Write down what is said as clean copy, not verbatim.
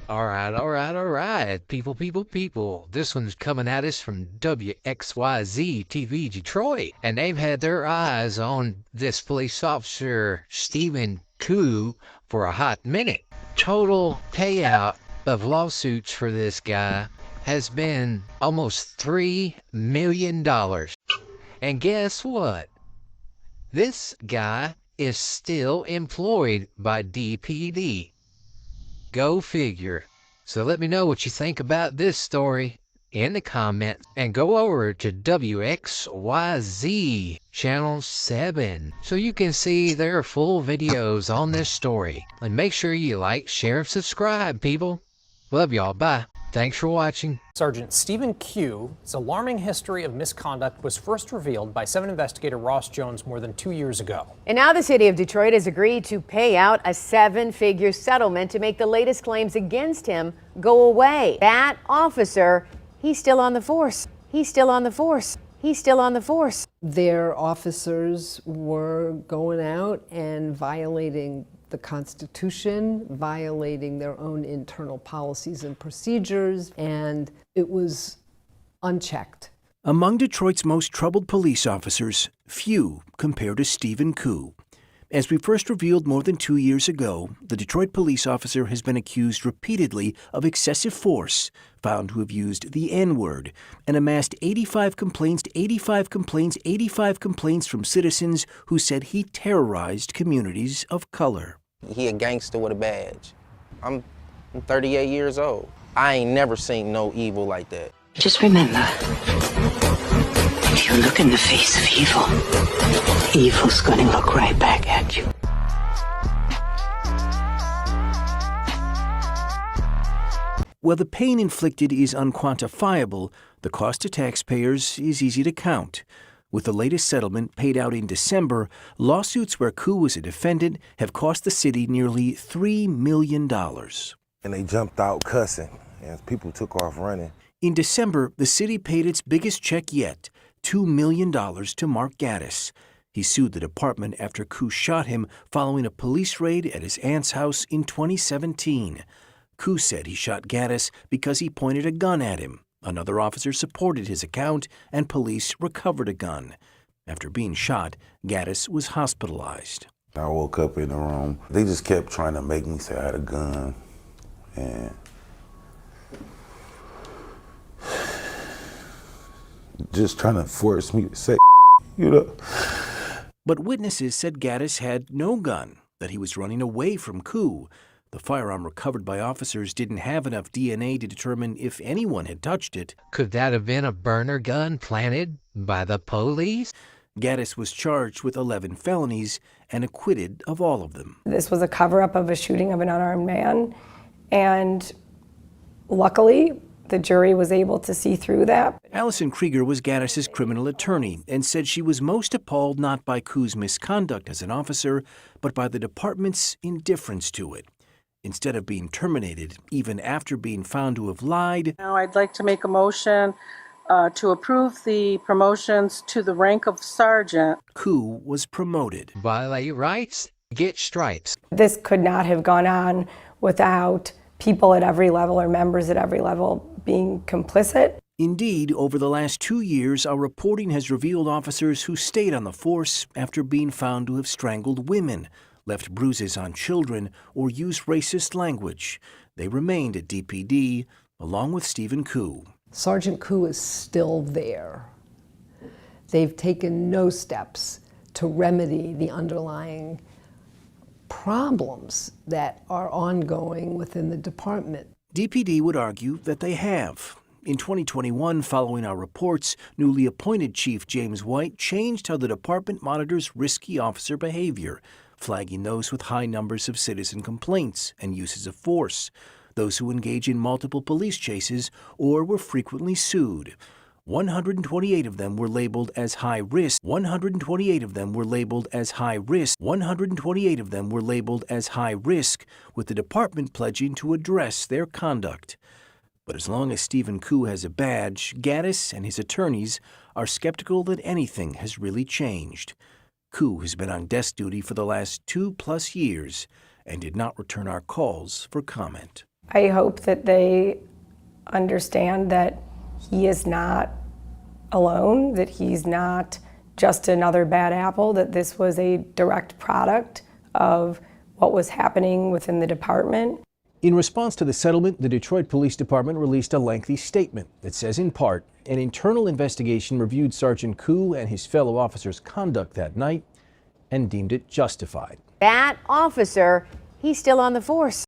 All right. People. This one's coming at us from WXYZ TV Detroit. And they've had their eyes on this police officer, Stephen Koo, for a hot minute. Total payout of lawsuits for this guy has been almost $3 million. And guess what? This guy is still employed by DPD. Go figure. So let me know what you think about this story in the comments, and go over to WXYZ Channel 7 so you can see their full videos on this story. And make sure you like, share, and subscribe, people. Love y'all. Bye. Thanks for watching. Sergeant Stephen Koo's alarming history of misconduct was first revealed by 7 investigator Ross Jones more than 2 years ago. And now the city of Detroit has agreed to pay out a 7-figure settlement to make the latest claims against him go away. That officer, he's still on the force. He's still on the force. He's still on the force. Their officers were going out and violating the Constitution, violating their own internal policies and procedures, and it was unchecked. Among Detroit's most troubled police officers, few compare to Stephen Koo. As we first revealed more than 2 years ago, the Detroit police officer has been accused repeatedly of excessive force, found to have used the N-word, and amassed 85 complaints from citizens who said he terrorized communities of color. He a gangster with a badge. I'm 38 years old. I ain't never seen no evil like that. Just remember, if you look in the face of evil, evil's gonna look right back at you. While the pain inflicted is unquantifiable, the cost to taxpayers is easy to count. With the latest settlement paid out in December, lawsuits where Koo was a defendant have cost the city nearly $3 million. And they jumped out cussing, and people took off running. In December, the city paid its biggest check yet, $2 million to Mark Gtis. He sued the department after Koo shot him following a police raid at his aunt's house in 2017. Koo said he shot Gtis because he pointed a gun at him. Another officer supported his account, and police recovered a gun. After being shot, Gtis was hospitalized. I woke up in the room. They just kept trying to make me say I had a gun, and just trying to force me to say, you know. But witnesses said Gtis had no gun, that he was running away from Koo. The firearm recovered by officers didn't have enough DNA to determine if anyone had touched it. Could that have been a burner gun planted by the police? Gtis was charged with 11 felonies and acquitted of all of them. This was a cover-up of a shooting of an unarmed man, and luckily, the jury was able to see through that. Allison Krieger was Gtis' criminal attorney and said she was most appalled not by Koo's misconduct as an officer, but by the department's indifference to it. Instead of being terminated, even after being found to have lied. Now I'd like to make a motion to approve the promotions to the rank of sergeant. Koo was promoted. Violate rights, get stripes. This could not have gone on without people at every level or members at every level being complicit. Indeed, over the last 2 years, our reporting has revealed officers who stayed on the force after being found to have strangled women, left bruises on children, or used racist language. They remained at DPD, along with Stephen Koo. Sergeant Koo is still there. They've taken no steps to remedy the underlying problems that are ongoing within the department. DPD would argue that they have. In 2021, following our reports, newly appointed Chief James White changed how the department monitors risky officer behavior, flagging those with high numbers of citizen complaints and uses of force, those who engage in multiple police chases or were frequently sued. 128 of them were labeled as high risk. 128 of them were labeled as high risk. 128 of them were labeled as high risk, with the department pledging to address their conduct. But as long as Stephen Koo has a badge, Gtis and his attorneys are skeptical that anything has really changed. Koo has been on desk duty for the last 2+ years and did not return our calls for comment. I hope that they understand that he is not alone, that he's not just another bad apple, that this was a direct product of what was happening within the department. In response to the settlement, the Detroit Police Department released a lengthy statement that says, in part, an internal investigation reviewed Sergeant Koo and his fellow officers' conduct that night and deemed it justified. That officer, he's still on the force.